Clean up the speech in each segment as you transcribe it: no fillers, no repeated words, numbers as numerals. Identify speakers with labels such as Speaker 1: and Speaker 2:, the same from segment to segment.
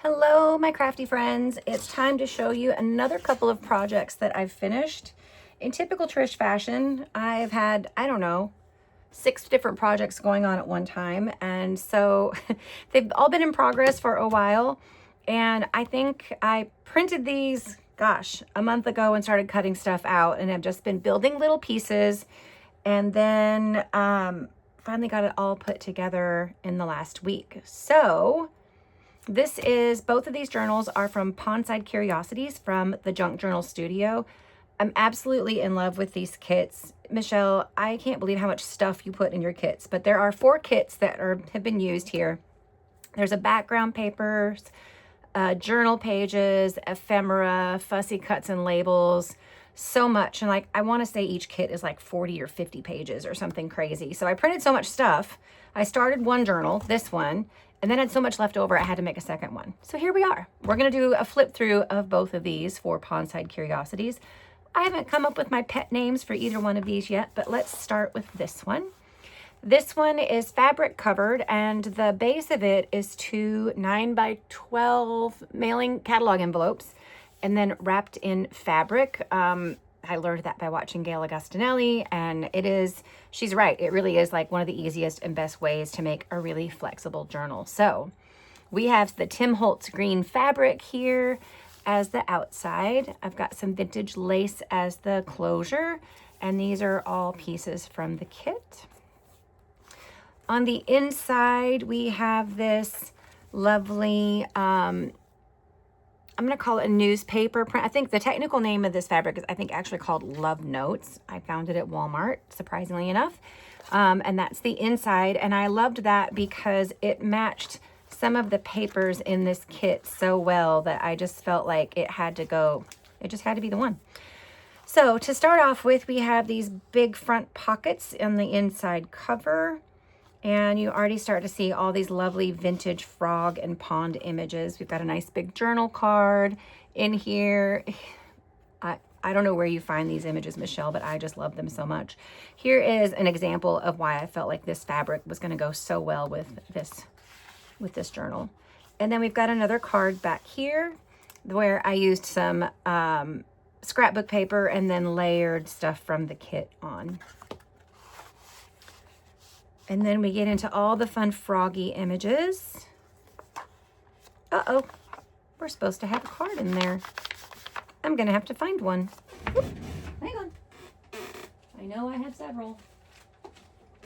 Speaker 1: Hello, my crafty friends. It's time to show you another couple of projects that I've finished. In typical Trish fashion, I've had, I don't know, 6 different projects going on at one time. And so they've all been in progress for a while. And I think I printed these, gosh, a month ago and started cutting stuff out, and I've just been building little pieces. And then finally got it all put together in the last week. So both of these journals are from Pondside Curiosities from the Junk Journal Studio. I'm absolutely in love with these kits. Michelle, I can't believe how much stuff you put in your kits, but there are 4 kits that have been used here. There's a background papers, journal pages, ephemera, fussy cuts and labels, so much. And I want to say each kit is like 40 or 50 pages or something crazy. So I printed so much stuff. I started one journal, this one, and then had so much left over, I had to make a second one. So here we are. We're going to do a flip through of both of these for Pondside Curiosities. I haven't come up with my pet names for either one of these yet, but let's start with this one. This one is fabric covered, and the base of it is 2 9x12 mailing catalog envelopes, and then wrapped in fabric. I learned that by watching Gail Agostinelli, and she's right. It really is like one of the easiest and best ways to make a really flexible journal. So we have the Tim Holtz green fabric here as the outside. I've got some vintage lace as the closure, and these are all pieces from the kit. On the inside, we have this lovely, I'm going to call it a newspaper print. I think the technical name of this fabric is, actually called Love Notes. I found it at Walmart, surprisingly enough. And that's the inside. And I loved that because it matched some of the papers in this kit so well that I just felt like it had to go. It just had to be the one. So to start off with, we have these big front pockets on the inside cover. And you already start to see all these lovely vintage frog and pond images. We've got a nice big journal card in here. I don't know where you find these images, Michelle, but I just love them so much. Here is an example of why I felt like this fabric was going to go so well with this journal. And then we've got another card back here where I used some scrapbook paper and then layered stuff from the kit on. And then we get into all the fun froggy images. Uh-oh, we're supposed to have a card in there. I'm gonna have to find one. Oop, hang on. I know I have several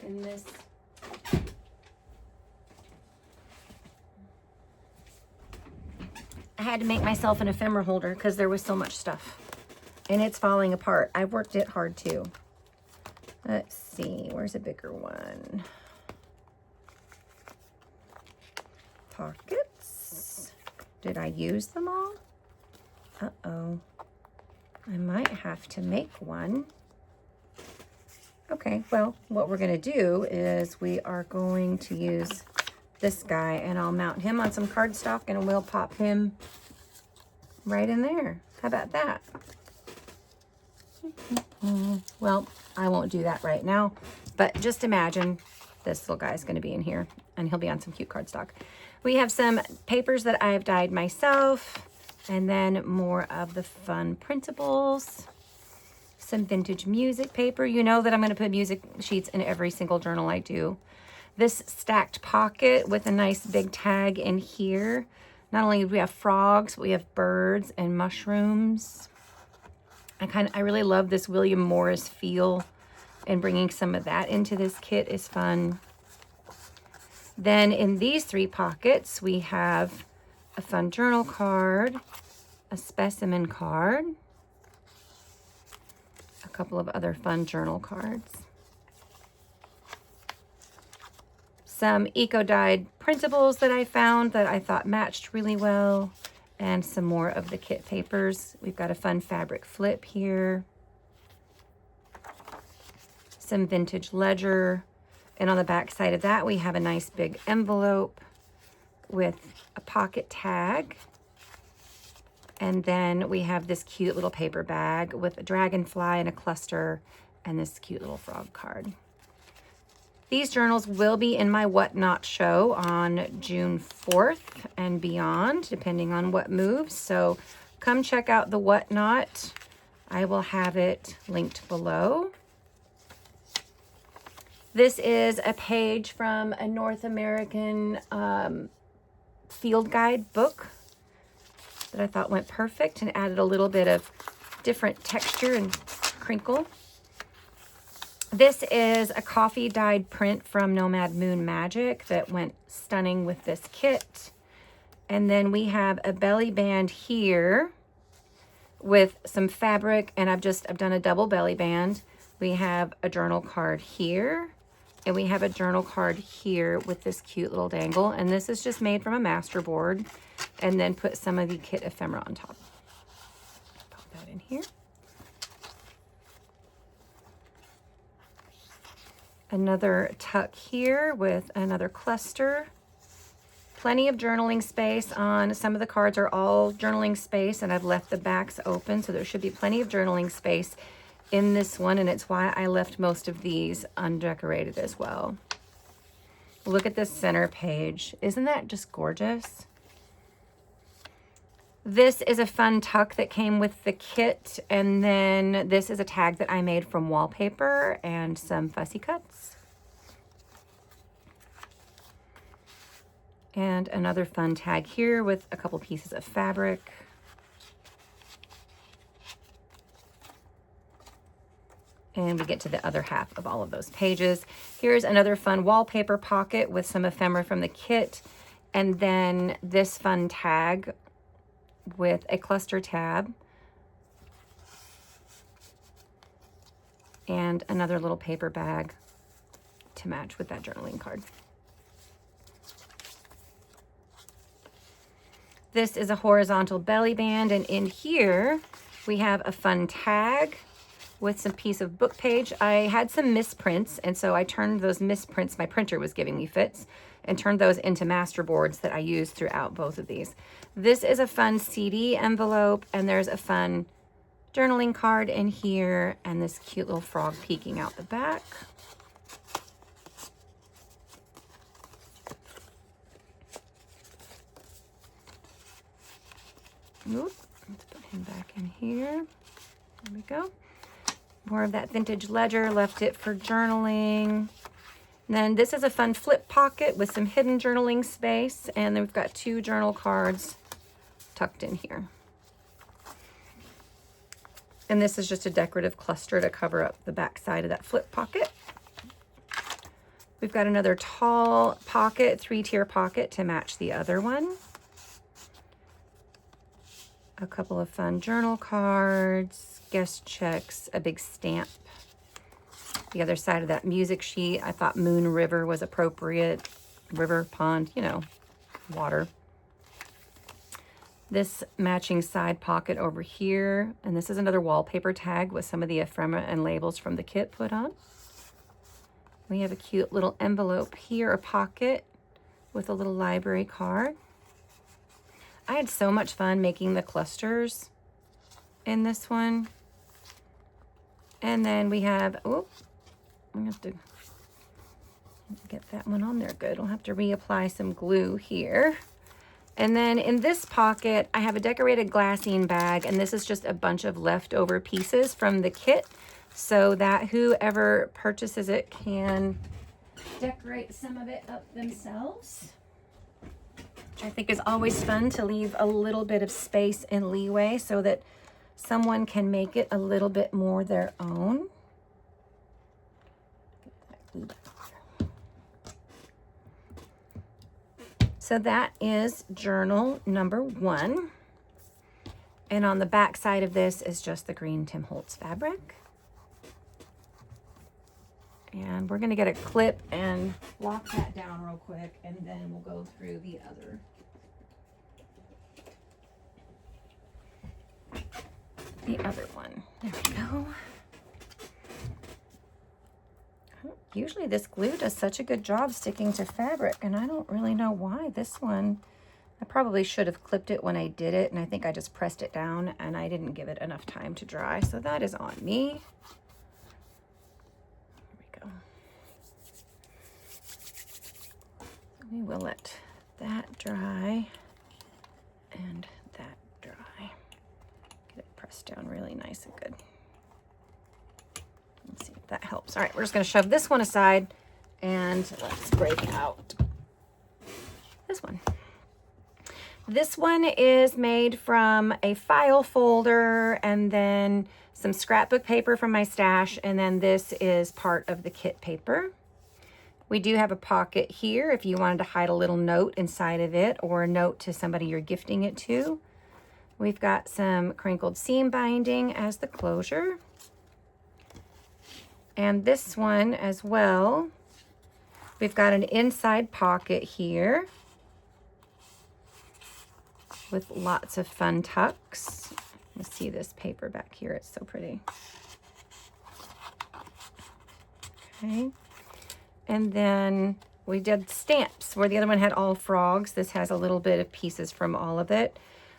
Speaker 1: in this. I had to make myself an ephemera holder because there was so much stuff. And it's falling apart. I've worked it hard too. Let's see, where's a bigger one? Pockets. Did I use them all? Uh-oh. I might have to make one. Okay, well, what we're going to do is we are going to use this guy, and I'll mount him on some cardstock, and we'll pop him right in there. How about that? Well, I won't do that right now, but just imagine this little guy's going to be in here, and he'll be on some cute cardstock. We have some papers that I've dyed myself, and then more of the fun printables, some vintage music paper. You know that I'm going to put music sheets in every single journal I do. This stacked pocket with a nice big tag in here. Not only do we have frogs, but we have birds and mushrooms. I really love this William Morris feel, and bringing some of that into this kit is fun. Then in these 3 pockets, we have a fun journal card, a specimen card, a couple of other fun journal cards, some eco-dyed printables that I found that I thought matched really well, and some more of the kit papers. We've got a fun fabric flip here, some vintage ledger, and on the back side of that we have a nice big envelope with a pocket tag, and then we have this cute little paper bag with a dragonfly and a cluster and this cute little frog card. These journals will be in my Whatnot show on June 4th and beyond, depending on what moves. So come check out the Whatnot. I will have it linked below. This is a page from a North American field guide book that I thought went perfect and added a little bit of different texture and crinkle. This is a coffee dyed print from Nomad Moon Magic that went stunning with this kit. And then we have a belly band here with some fabric, and I've done a double belly band. We have a journal card here, and we have a journal card here with this cute little dangle. And this is just made from a master board, and then put some of the kit ephemera on top. Pop that in here. Another tuck here with another cluster. Plenty of journaling space on some of the cards are all journaling space, and I've left the backs open, so there should be plenty of journaling space in this one, and it's why I left most of these undecorated as well. Look at this center page. Isn't that just gorgeous? This is a fun tuck that came with the kit, and then this is a tag that I made from wallpaper and some fussy cuts. And another fun tag here with a couple pieces of fabric. And we get to the other half of all of those pages. Here's another fun wallpaper pocket with some ephemera from the kit, and then this fun tag with a cluster tab and another little paper bag to match with that journaling card. This is a horizontal belly band, and in here we have a fun tag with some piece of book page. I had some misprints, and so I turned those misprints, my printer was giving me fits, and turned those into master boards that I used throughout both of these. This is a fun CD envelope, and there's a fun journaling card in here, and this cute little frog peeking out the back. Oop, let's put him back in here. There we go. More of that vintage ledger, left it for journaling. And then this is a fun flip pocket with some hidden journaling space, and then we've got 2 journal cards tucked in here. And this is just a decorative cluster to cover up the back side of that flip pocket. We've got another tall pocket, 3-tier pocket to match the other one. A couple of fun journal cards, guest checks, a big stamp. The other side of that music sheet, I thought Moon River was appropriate. River, pond, you know, water. This matching side pocket over here. And this is another wallpaper tag with some of the ephemera and labels from the kit put on. We have a cute little envelope here, a pocket with a little library card. I had so much fun making the clusters in this one. And then we have, oh, I'm going to have to get that one on there good. I'll have to reapply some glue here. And then in this pocket, I have a decorated glassine bag, and this is just a bunch of leftover pieces from the kit so that whoever purchases it can decorate some of it up themselves, which I think is always fun to leave a little bit of space and leeway so that someone can make it a little bit more their own. So that is journal number 1. And on the back side of this is just the green Tim Holtz fabric. And we're gonna get a clip and lock that down real quick, and then we'll go through the other one. There we go. Usually this glue does such a good job sticking to fabric, and I don't really know why this one, I probably should have clipped it when I did it, and I think I just pressed it down and I didn't give it enough time to dry, so that is on me. There we go. We will let that dry and that dry. Get it pressed down really nice and good. Let's see if that helps. All right, we're just going to shove this one aside and let's break out this one. This one is made from a file folder and then some scrapbook paper from my stash, and then this is part of the kit paper. We do have a pocket here if you wanted to hide a little note inside of it or a note to somebody you're gifting it to. We've got some crinkled seam binding as the closure. And this one as well, we've got an inside pocket here with lots of fun tucks. Let's see this paper back here. It's so pretty. Okay. And then we did stamps where the other one had all frogs. This has a little bit of pieces from all of it.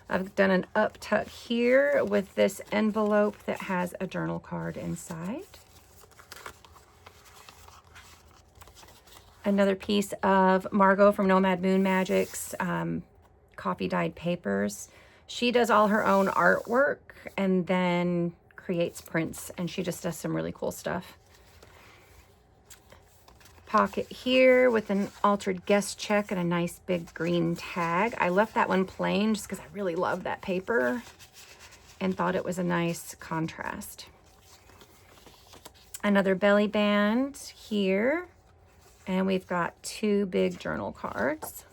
Speaker 1: I've done an up tuck here with this envelope that has a journal card inside. Another piece of Margot from Nomad Moon Magic's coffee dyed papers. She does all her own artwork and then creates prints, and she just does some really cool stuff. Pocket here with an altered guest check and a nice big green tag. I left that one plain just because I really love that paper and thought it was a nice contrast. Another belly band here, and we've got two big journal cards.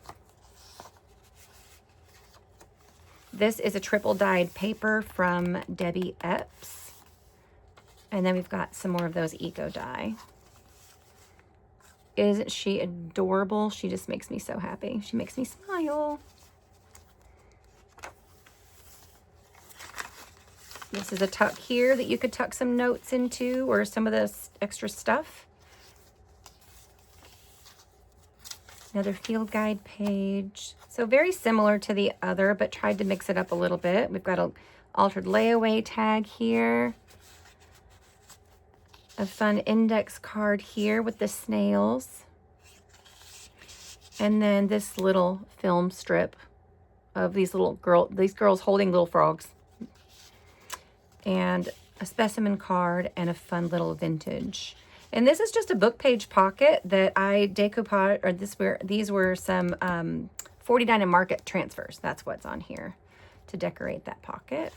Speaker 1: This is a triple dyed paper from Debbie Epps, and then we've got some more of those eco dye. Isn't she adorable? She just makes me so happy. She makes me smile. This is a tuck here that you could tuck some notes into or some of this extra stuff. Another field guide page. So very similar to the other, but tried to mix it up a little bit. We've got an altered layaway tag here. A fun index card here with the snails. And then this little film strip of these girls holding little frogs. And a specimen card and a fun little vintage. And this is just a book page pocket that I decoupaged, or these were some 49 and Market transfers. That's what's on here to decorate that pocket.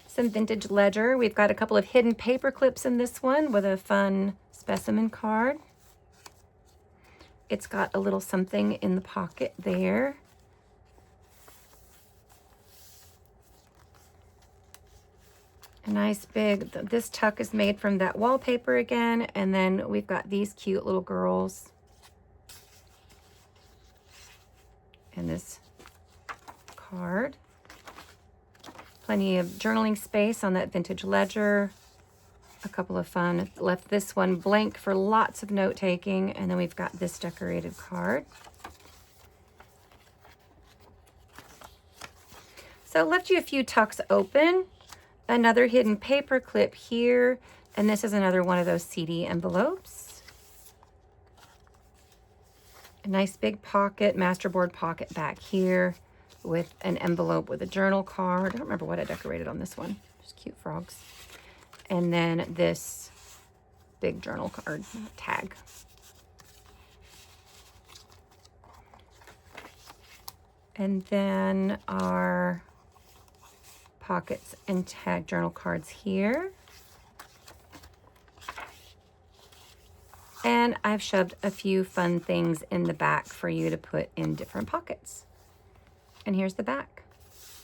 Speaker 1: Some vintage ledger. We've got a couple of hidden paper clips in this one with a fun specimen card. It's got a little something in the pocket there. A nice big, this tuck is made from that wallpaper again, and then we've got these cute little girls. And this card. Plenty of journaling space on that vintage ledger. A couple of fun. Left this one blank for lots of note taking, and then we've got this decorated card. So left you a few tucks open. Another hidden paper clip here, and this is another one of those CD envelopes. A nice big pocket, masterboard pocket back here with an envelope with a journal card. I don't remember what I decorated on this one. Just cute frogs. And then this big journal card tag. And then our pockets and tag journal cards here. And I've shoved a few fun things in the back for you to put in different pockets. And here's the back.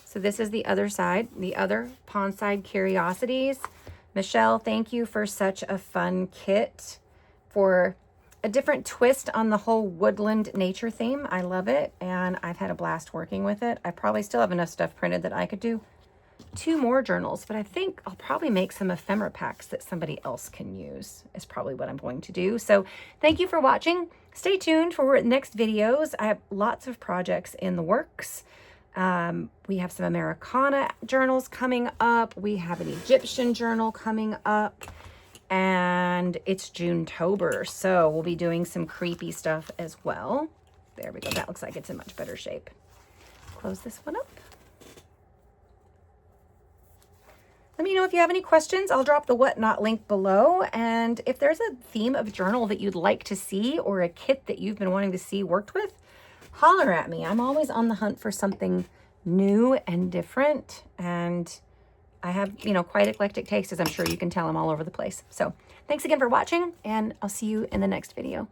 Speaker 1: So this is the other side, the other Pondside Curiosities. Michelle, thank you for such a fun kit, for a different twist on the whole woodland nature theme. I love it, and I've had a blast working with it. I probably still have enough stuff printed that I could do 2 more journals, but I think I'll probably make some ephemera packs that somebody else can use is probably what I'm going to do. So thank you for watching. Stay tuned for next videos. I have lots of projects in the works. We have some Americana journals coming up. We have an Egyptian journal coming up. and it's June-tober, so we'll be doing some creepy stuff as well. There we go. That looks like it's in much better shape. Close this one up. Let me know if you have any questions. I'll drop the whatnot link below. And if there's a theme of journal that you'd like to see or a kit that you've been wanting to see worked with, holler at me. I'm always on the hunt for something new and different. And I have, you know, quite eclectic tastes, as I'm sure you can tell. I'm all over the place. So thanks again for watching, and I'll see you in the next video.